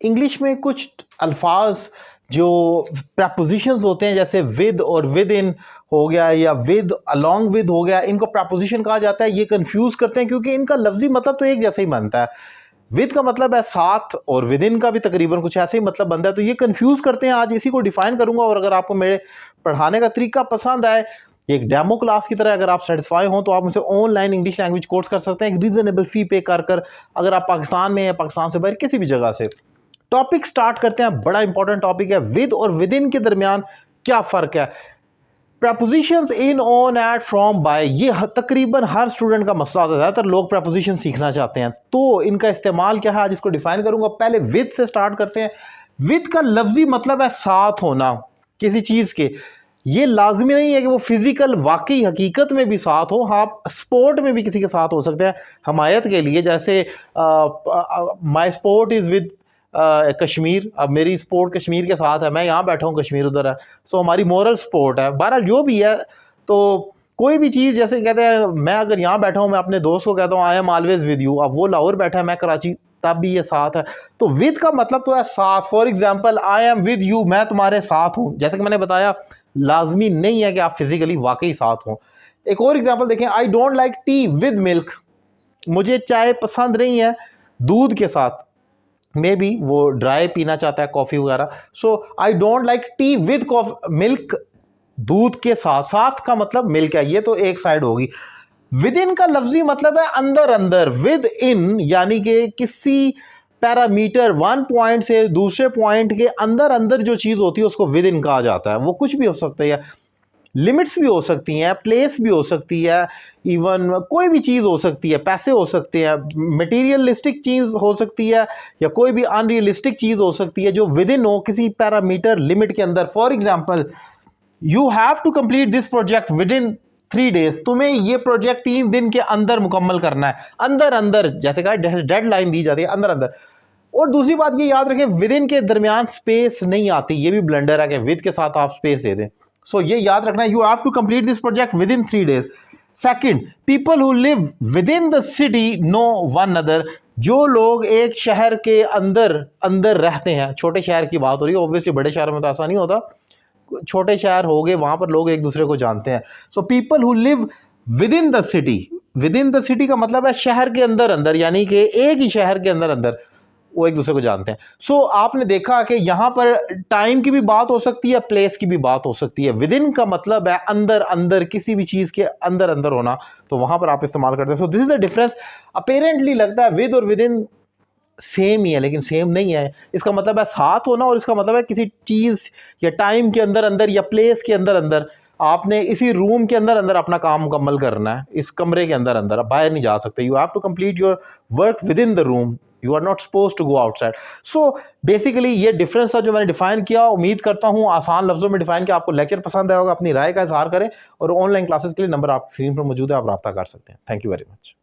English में कुछ अल्फाज जो प्रपोजिशंस होते हैं, जैसे विद और विद इन हो गया या विद अलॉन्ग विद हो गया, इनको प्रपोजिशन कहा जाता है। ये कंफ्यूज करते हैं क्योंकि इनका लफ्जी मतलब तो एक जैसा ही बनता है। विद का मतलब है साथ और विद इन का भी तकरीबन कुछ ऐसे ही मतलब बनता है, तो ये कंफ्यूज करते हैं। आज इसी को डिफाइन करूंगा, और अगर आपको मेरे पढ़ाने का तरीका पसंद आए, एक डेमो क्लास की तरह अगर आप सेटिस्फाई हो, तो आप मुझसे ऑनलाइन इंग्लिश लैंग्वेज कोर्स कर सकते हैं एक रीजनेबल फी पे कर अगर आप पाकिस्तान में या पाकिस्तान से बाहर किसी भी जगह से। टॉपिक स्टार्ट करते हैं, बड़ा इंपॉर्टेंट टॉपिक है, विद और विद इन के दरमियान क्या फ़र्क है। Prepositions in, on, at, from, by, ये तकरीबन हर स्टूडेंट का मसला होता है। ज़्यादातर लोग प्रपोजिशन सीखना चाहते हैं, तो इनका इस्तेमाल क्या है आज इसको डिफाइन करूंगा। पहले विद से स्टार्ट करते हैं। विद का लफ्जी मतलब है साथ होना किसी चीज़ के। ये लाजमी नहीं है कि वो फिजिकल वाकई हकीकत में भी साथ हो, आप स्पोर्ट में भी किसी के साथ हो सकते हैं। हमायत के लिए जैसे माई स्पोर्ट इज़ विद कश्मीर, अब मेरी स्पोर्ट कश्मीर के साथ है, मैं यहाँ बैठा हूँ, कश्मीर उधर है, सो हमारी मोरल स्पोर्ट है। बहरहाल जो भी है, तो कोई भी चीज़ जैसे कहते हैं, मैं अगर यहाँ बैठा हूँ, मैं अपने दोस्त को कहता हूँ I am always with you, अब वो लाहौर बैठा है, मैं कराची, तब भी ये साथ है। तो विद का मतलब तो है साथ। For example, I am with you, मैं तुम्हारे साथ हूँ। जैसे कि मैंने बताया, लाजमी नहीं है कि आप फिजिकली वाकई साथ हों। एक और एग्जाम्पल देखें, आई don't like tea with milk, मुझे चाय पसंद नहीं है दूध के साथ। मे बी वो ड्राई पीना चाहता है, कॉफ़ी वगैरह। So I don't like tea with milk, दूध के साथ। साथ का मतलब मिल्क है, ये तो एक साइड होगी। विद इन का लफ्जी मतलब है अंदर अंदर। विद इन यानी कि किसी पैरामीटर, वन पॉइंट से दूसरे पॉइंट के अंदर अंदर जो चीज़ होती है उसको विद इन कहा जाता है। वो कुछ भी हो सकता है, लिमिट्स भी हो सकती हैं, प्लेस भी हो सकती है, इवन कोई भी चीज़ हो सकती है, पैसे हो सकते हैं, मटेरियलिस्टिक चीज़ हो सकती है, या कोई भी अनरियलिस्टिक चीज़ हो सकती है जो विद इन हो किसी पैरामीटर लिमिट के अंदर। For example, you have to complete this project within 3 days, तुम्हें ये प्रोजेक्ट 3 दिन के अंदर मुकम्मल करना है। अंदर अंदर, जैसे कहा डेडलाइन दी जाती है, अंदर अंदर। और दूसरी बात ये याद रखें, विद इन के दरमियान स्पेस नहीं आती, ये भी ब्लंडर है कि विद के साथ आप स्पेस दे दें। सो ये याद रखना है, you have to complete this project within 3 days। Second, people who live within the city no one other, जो लोग एक शहर के अंदर अंदर रहते हैं। छोटे शहर की बात हो रही है, ऑब्वियसली बड़े शहर में तो ऐसा नहीं होता, छोटे शहर हो गए, वहां पर लोग एक दूसरे को जानते हैं। So people who live within the city, with in the city का मतलब है शहर के अंदर अंदर, यानी कि एक ही शहर के अंदर अंदर वो एक दूसरे को जानते हैं। सो आपने देखा कि यहाँ पर टाइम की भी बात हो सकती है, प्लेस की भी बात हो सकती है। विद इन का मतलब है अंदर अंदर, किसी भी चीज़ के अंदर अंदर होना, तो वहाँ पर आप इस्तेमाल करते हैं। So this is the difference. Apparently लगता है विद और विद इन सेम ही है, लेकिन सेम नहीं है। इसका मतलब है साथ होना, और इसका मतलब है किसी चीज़ या टाइम के अंदर अंदर या प्लेस के अंदर अंदर। आपने इसी रूम के अंदर अंदर अपना काम मुकम्मल करना है, इस कमरे के अंदर अंदर, आप बाहर नहीं जा सकते। You have to complete your work within the room, you are not suppose to go outside. So basically ये डिफरेंस था जो मैंने डिफाइन किया। उम्मीद करता हूँ आसान लफ्ज़ों में डिफाइन किया, आपको लेक्चर पसंद आया होगा। अपनी राय का इजहार करें, और ऑनलाइन क्लासेस के लिए नंबर आपकी स्क्रीन पर मौजूद है, आप रब्ता कर सकते हैं। Thank you very much.